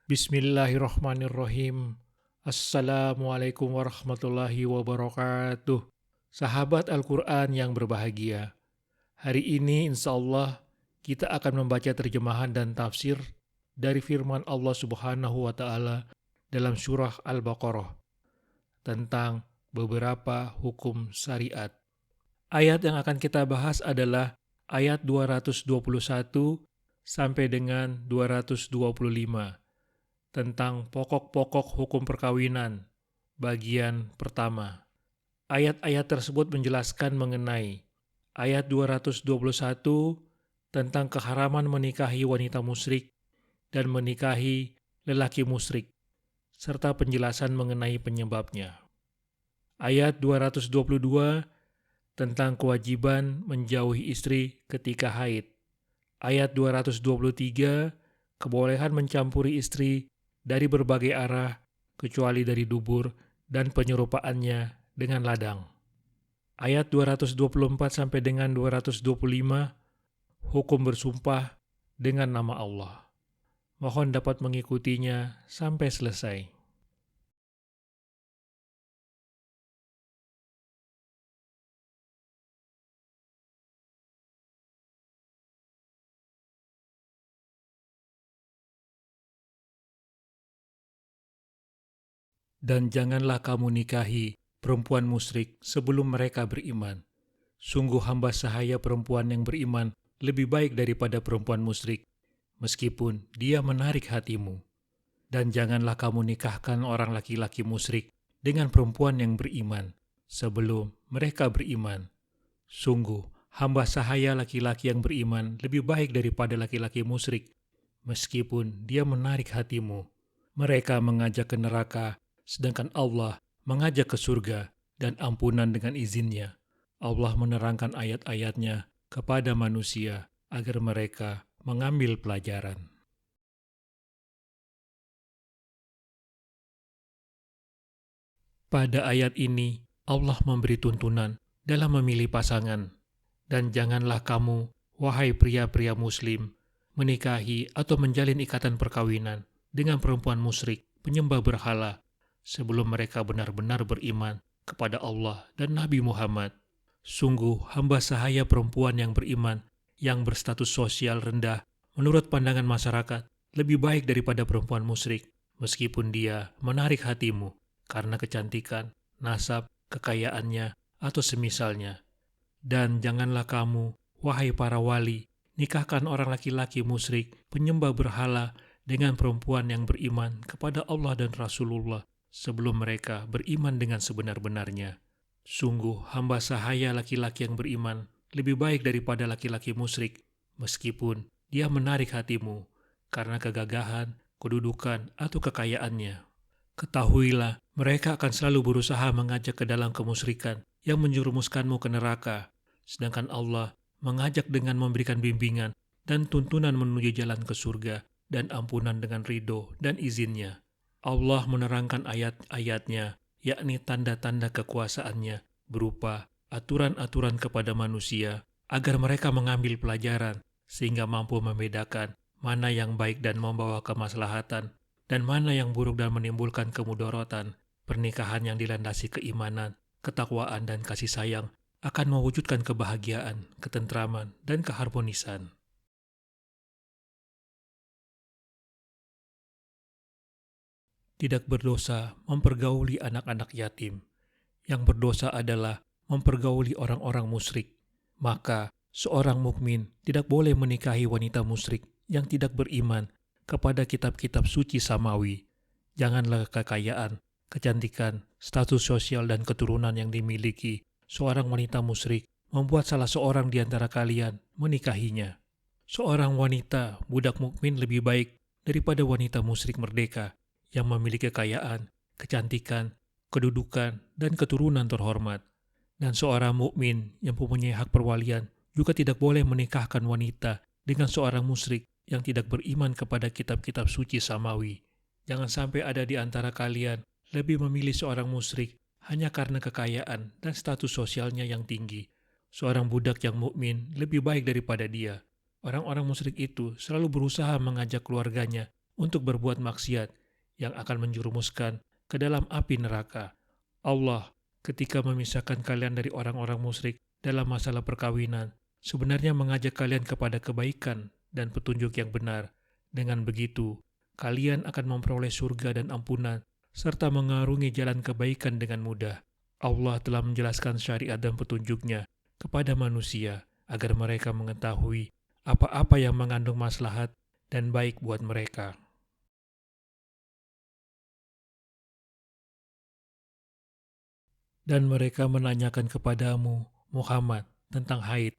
Bismillahirrahmanirrahim. Assalamualaikum warahmatullahi wabarakatuh. Sahabat Al-Quran yang berbahagia, hari ini insya Allah kita akan membaca terjemahan dan tafsir dari firman Allah Subhanahu wa Ta'ala dalam surah Al-Baqarah tentang beberapa hukum syariat. Ayat yang akan kita bahas adalah ayat 221 sampai dengan 225 tentang pokok-pokok hukum perkawinan, bagian pertama. Ayat-ayat tersebut menjelaskan mengenai ayat 221 tentang keharaman menikahi wanita musyrik dan menikahi lelaki musyrik, serta penjelasan mengenai penyebabnya. Ayat 222 tentang kewajiban menjauhi istri ketika haid. Ayat 223, kebolehan mencampuri istri dari berbagai arah, kecuali dari dubur, dan penyerupaannya dengan ladang. Ayat 224 sampai dengan 225, hukum bersumpah dengan nama Allah. Mohon dapat mengikutinya sampai selesai. Dan janganlah kamu nikahi perempuan musyrik sebelum mereka beriman. Sungguh hamba sahaya perempuan yang beriman lebih baik daripada perempuan musyrik, meskipun dia menarik hatimu. Dan janganlah kamu nikahkan orang laki-laki musyrik dengan perempuan yang beriman sebelum mereka beriman. Sungguh hamba sahaya laki-laki yang beriman lebih baik daripada laki-laki musyrik, meskipun dia menarik hatimu. Mereka mengajak ke neraka, sedangkan Allah mengajak ke surga dan ampunan dengan izinnya. Allah menerangkan ayat-ayatnya kepada manusia agar mereka mengambil pelajaran. Pada ayat ini, Allah memberi tuntunan dalam memilih pasangan. Dan janganlah kamu, wahai pria-pria muslim, menikahi atau menjalin ikatan perkawinan dengan perempuan musyrik, penyembah berhala, sebelum mereka benar-benar beriman kepada Allah dan Nabi Muhammad. Sungguh hamba sahaya perempuan yang beriman, yang berstatus sosial rendah, menurut pandangan masyarakat, lebih baik daripada perempuan musyrik, meskipun dia menarik hatimu karena kecantikan, nasab, kekayaannya, atau semisalnya. Dan janganlah kamu, wahai para wali, nikahkan orang laki-laki musyrik, penyembah berhala, dengan perempuan yang beriman kepada Allah dan Rasulullah, sebelum mereka beriman dengan sebenar-benarnya. Sungguh hamba sahaya laki-laki yang beriman lebih baik daripada laki-laki musyrik, meskipun dia menarik hatimu karena kegagahan, kedudukan, atau kekayaannya. Ketahuilah, mereka akan selalu berusaha mengajak ke dalam kemusyrikan yang menjerumuskanmu ke neraka, sedangkan Allah mengajak dengan memberikan bimbingan dan tuntunan menuju jalan ke surga dan ampunan dengan ridho dan izinnya. Allah menerangkan ayat-ayatnya, yakni tanda-tanda kekuasaannya, berupa aturan-aturan kepada manusia, agar mereka mengambil pelajaran, sehingga mampu membedakan mana yang baik dan membawa kemaslahatan, dan mana yang buruk dan menimbulkan kemudorotan. Pernikahan yang dilandasi keimanan, ketakwaan, dan kasih sayang akan mewujudkan kebahagiaan, ketentraman, dan keharmonisan. Tidak berdosa mempergauli anak-anak yatim. Yang berdosa adalah mempergauli orang-orang musyrik. Maka, seorang mukmin tidak boleh menikahi wanita musyrik yang tidak beriman kepada kitab-kitab suci samawi. Janganlah kekayaan, kecantikan, status sosial, dan keturunan yang dimiliki seorang wanita musyrik membuat salah seorang di antara kalian menikahinya. Seorang wanita budak mukmin lebih baik daripada wanita musyrik merdeka yang memiliki kekayaan, kecantikan, kedudukan, dan keturunan terhormat. Dan seorang mukmin yang mempunyai hak perwalian juga tidak boleh menikahkan wanita dengan seorang musyrik yang tidak beriman kepada kitab-kitab suci samawi. Jangan sampai ada di antara kalian lebih memilih seorang musyrik hanya karena kekayaan dan status sosialnya yang tinggi. Seorang budak yang mukmin lebih baik daripada dia. Orang-orang musyrik itu selalu berusaha mengajak keluarganya untuk berbuat maksiat yang akan menjerumuskan ke dalam api neraka. Allah ketika memisahkan kalian dari orang-orang musyrik dalam masalah perkawinan, sebenarnya mengajak kalian kepada kebaikan dan petunjuk yang benar. Dengan begitu, kalian akan memperoleh surga dan ampunan, serta mengarungi jalan kebaikan dengan mudah. Allah telah menjelaskan syariat dan petunjuknya kepada manusia agar mereka mengetahui apa-apa yang mengandung maslahat dan baik buat mereka. Dan mereka menanyakan kepadamu, Muhammad, tentang haid.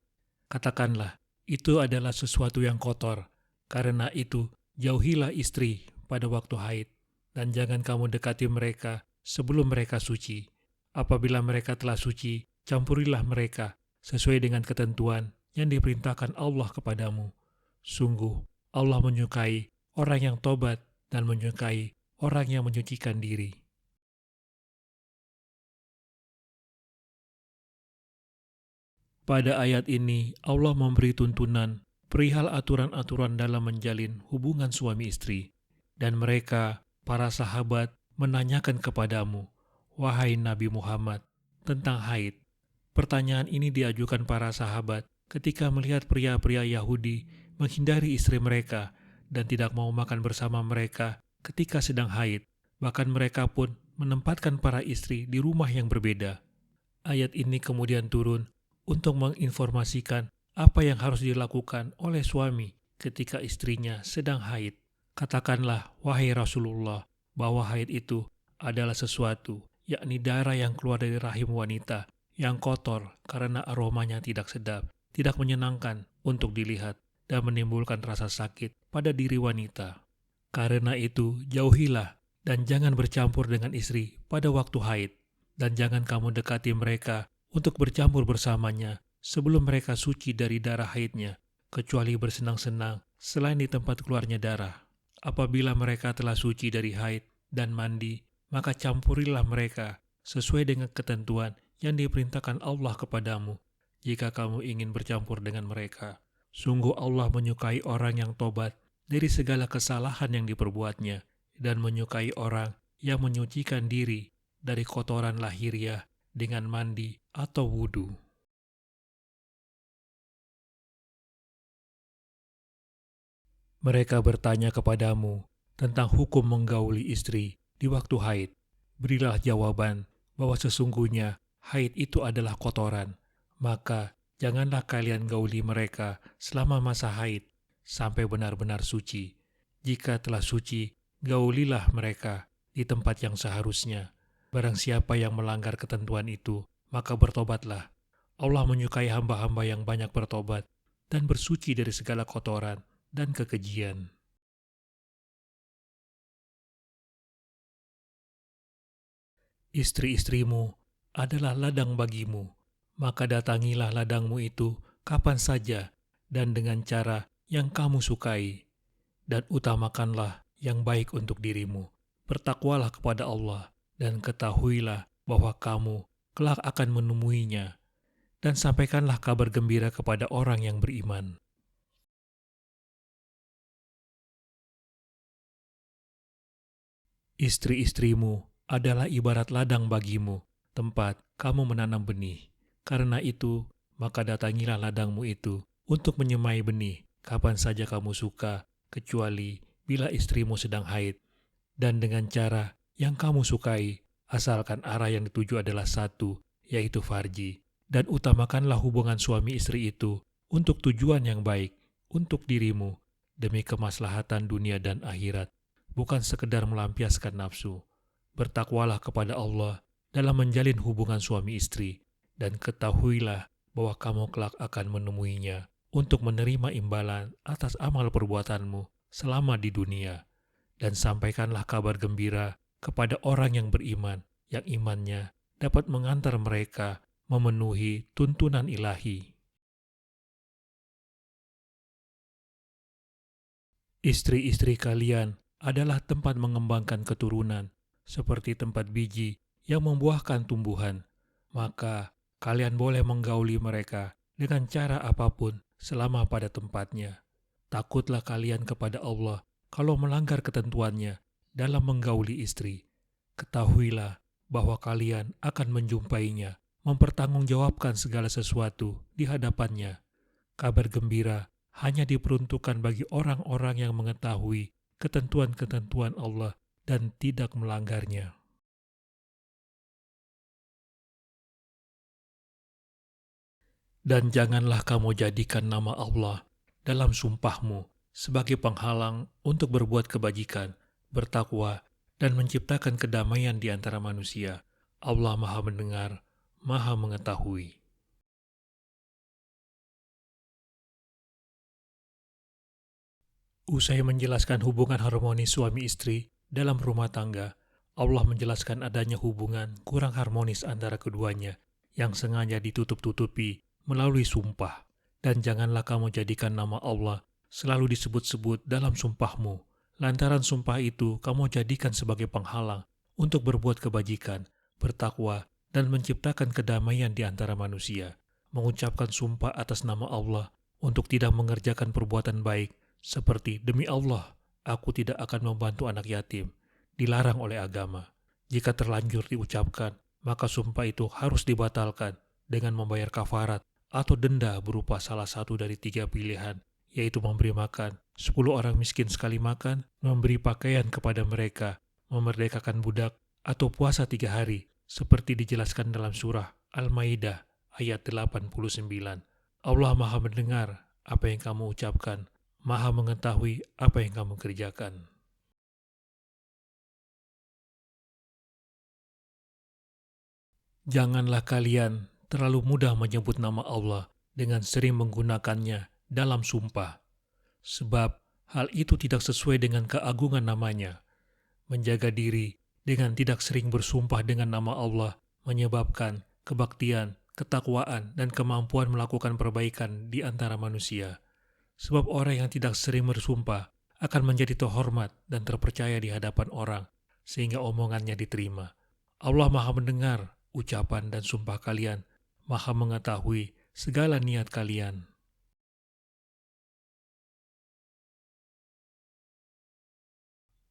Katakanlah, itu adalah sesuatu yang kotor. Karena itu, jauhilah istri pada waktu haid, dan jangan kamu dekati mereka sebelum mereka suci. Apabila mereka telah suci, campurilah mereka sesuai dengan ketentuan yang diperintahkan Allah kepadamu. Sungguh, Allah menyukai orang yang tobat dan menyukai orang yang menyucikan diri. Pada ayat ini, Allah memberi tuntunan perihal aturan-aturan dalam menjalin hubungan suami istri. Dan mereka, para sahabat, menanyakan kepadamu, wahai Nabi Muhammad, tentang haid. Pertanyaan ini diajukan para sahabat ketika melihat pria-pria Yahudi menghindari istri mereka dan tidak mau makan bersama mereka ketika sedang haid. Bahkan mereka pun menempatkan para istri di rumah yang berbeda. Ayat ini kemudian turun untuk menginformasikan apa yang harus dilakukan oleh suami ketika istrinya sedang haid. Katakanlah, wahai Rasulullah, bahwa haid itu adalah sesuatu, yakni darah yang keluar dari rahim wanita, yang kotor karena aromanya tidak sedap, tidak menyenangkan untuk dilihat, dan menimbulkan rasa sakit pada diri wanita. Karena itu, jauhilah dan jangan bercampur dengan istri pada waktu haid, dan jangan kamu dekati mereka untuk bercampur bersamanya sebelum mereka suci dari darah haidnya, kecuali bersenang-senang selain di tempat keluarnya darah. Apabila mereka telah suci dari haid dan mandi, maka campurilah mereka sesuai dengan ketentuan yang diperintahkan Allah kepadamu jika kamu ingin bercampur dengan mereka. Sungguh Allah menyukai orang yang tobat dari segala kesalahan yang diperbuatnya dan menyukai orang yang menyucikan diri dari kotoran lahiriah dengan mandi atau wudhu. Mereka bertanya kepadamu tentang hukum menggauli istri di waktu haid. Berilah jawaban bahwa sesungguhnya haid itu adalah kotoran. Maka janganlah kalian gauli mereka selama masa haid sampai benar-benar suci. Jika telah suci, gaulilah mereka di tempat yang seharusnya. Barang siapa yang melanggar ketentuan itu, maka bertobatlah. Allah menyukai hamba-hamba yang banyak bertobat dan bersuci dari segala kotoran dan kekejian. Istri-istrimu adalah ladang bagimu, maka datangilah ladangmu itu kapan saja dan dengan cara yang kamu sukai, dan utamakanlah yang baik untuk dirimu. Bertakwalah kepada Allah, dan ketahuilah bahwa kamu kelak akan menemuinya, dan sampaikanlah kabar gembira kepada orang yang beriman. Istri-istrimu adalah ibarat ladang bagimu, tempat kamu menanam benih. Karena itu, maka datangilah ladangmu itu untuk menyemai benih kapan saja kamu suka, kecuali bila istrimu sedang haid, dan dengan cara yang kamu sukai, asalkan arah yang dituju adalah satu, yaitu farji. Dan utamakanlah hubungan suami istri itu untuk tujuan yang baik, untuk dirimu, demi kemaslahatan dunia dan akhirat, bukan sekedar melampiaskan nafsu. Bertakwalah kepada Allah dalam menjalin hubungan suami istri, dan ketahuilah bahwa kamu kelak akan menemuinya untuk menerima imbalan atas amal perbuatanmu selama di dunia. Dan sampaikanlah kabar gembira kepada orang yang beriman, yang imannya dapat mengantar mereka memenuhi tuntunan ilahi. Istri-istri kalian adalah tempat mengembangkan keturunan, seperti tempat biji yang membuahkan tumbuhan. Maka kalian boleh menggauli mereka dengan cara apapun selama pada tempatnya. Takutlah kalian kepada Allah kalau melanggar ketentuannya dalam menggauli istri. Ketahuilah bahwa kalian akan menjumpainya, mempertanggungjawabkan segala sesuatu di hadapannya. Kabar gembira hanya diperuntukkan bagi orang-orang yang mengetahui ketentuan-ketentuan Allah dan tidak melanggarnya. Dan janganlah kamu jadikan nama Allah dalam sumpahmu sebagai penghalang untuk berbuat kebajikan, bertakwa, dan menciptakan kedamaian di antara manusia. Allah Maha Mendengar, Maha Mengetahui. Usai menjelaskan hubungan harmonis suami istri dalam rumah tangga, Allah menjelaskan adanya hubungan kurang harmonis antara keduanya yang sengaja ditutup-tutupi melalui sumpah. Dan janganlah kamu jadikan nama Allah selalu disebut-sebut dalam sumpahmu. Lantaran sumpah itu kamu jadikan sebagai penghalang untuk berbuat kebajikan, bertakwa, dan menciptakan kedamaian di antara manusia. Mengucapkan sumpah atas nama Allah untuk tidak mengerjakan perbuatan baik, seperti demi Allah, aku tidak akan membantu anak yatim, dilarang oleh agama. Jika terlanjur diucapkan, maka sumpah itu harus dibatalkan dengan membayar kafarat atau denda berupa salah satu dari 3 pilihan, yaitu memberi makan 10 orang miskin sekali makan, memberi pakaian kepada mereka, memerdekakan budak, atau puasa 3 hari, seperti dijelaskan dalam surah Al-Maidah ayat 89. Allah Maha Mendengar apa yang kamu ucapkan, Maha Mengetahui apa yang kamu kerjakan. Janganlah kalian terlalu mudah menyebut nama Allah dengan sering menggunakannya dalam sumpah, sebab hal itu tidak sesuai dengan keagungan namanya. Menjaga diri dengan tidak sering bersumpah dengan nama Allah menyebabkan kebaktian, ketakwaan, dan kemampuan melakukan perbaikan di antara manusia. Sebab orang yang tidak sering bersumpah akan menjadi terhormat dan terpercaya di hadapan orang, sehingga omongannya diterima. Allah Maha Mendengar ucapan dan sumpah kalian, Maha Mengetahui segala niat kalian.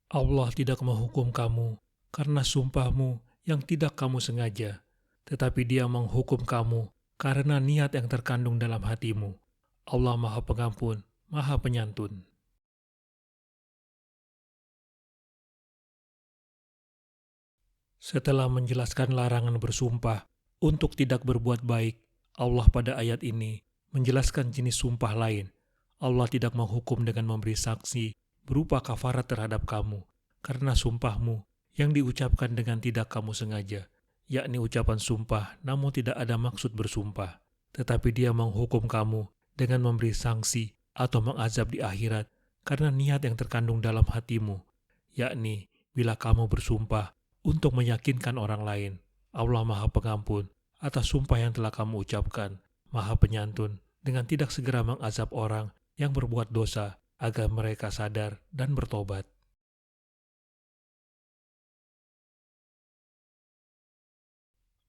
Allah tidak menghukum kamu karena sumpahmu yang tidak kamu sengaja, tetapi Dia menghukum kamu karena niat yang terkandung dalam hatimu. Allah Maha Pengampun, Maha Penyantun. Setelah menjelaskan larangan bersumpah untuk tidak berbuat baik, Allah pada ayat ini menjelaskan jenis sumpah lain. Allah tidak menghukum dengan memberi saksi berupa kafarat terhadap kamu karena sumpahmu yang diucapkan dengan tidak kamu sengaja, yakni ucapan sumpah namun tidak ada maksud bersumpah. Tetapi Dia menghukum kamu dengan memberi sanksi atau mengazab di akhirat karena niat yang terkandung dalam hatimu, yakni bila kamu bersumpah untuk meyakinkan orang lain. Allah Maha Pengampun atas sumpah yang telah kamu ucapkan, Maha Penyantun dengan tidak segera mengazab orang yang berbuat dosa agar mereka sadar dan bertobat.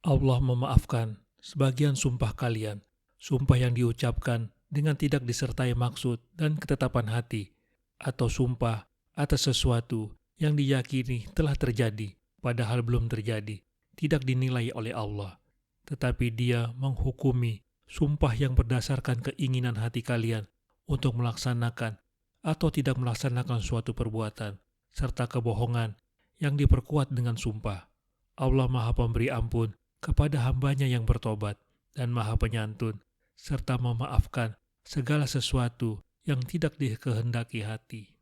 Allah memaafkan sebagian sumpah kalian, sumpah yang diucapkan dengan tidak disertai maksud dan ketetapan hati, atau sumpah atas sesuatu yang diyakini telah terjadi, padahal belum terjadi, tidak dinilai oleh Allah. Tetapi Dia menghukumi sumpah yang berdasarkan keinginan hati kalian untuk melaksanakan atau tidak melaksanakan suatu perbuatan, serta kebohongan yang diperkuat dengan sumpah. Allah Maha Pemberi Ampun kepada hambanya yang bertobat dan Maha Penyantun, serta memaafkan segala sesuatu yang tidak dikehendaki hati.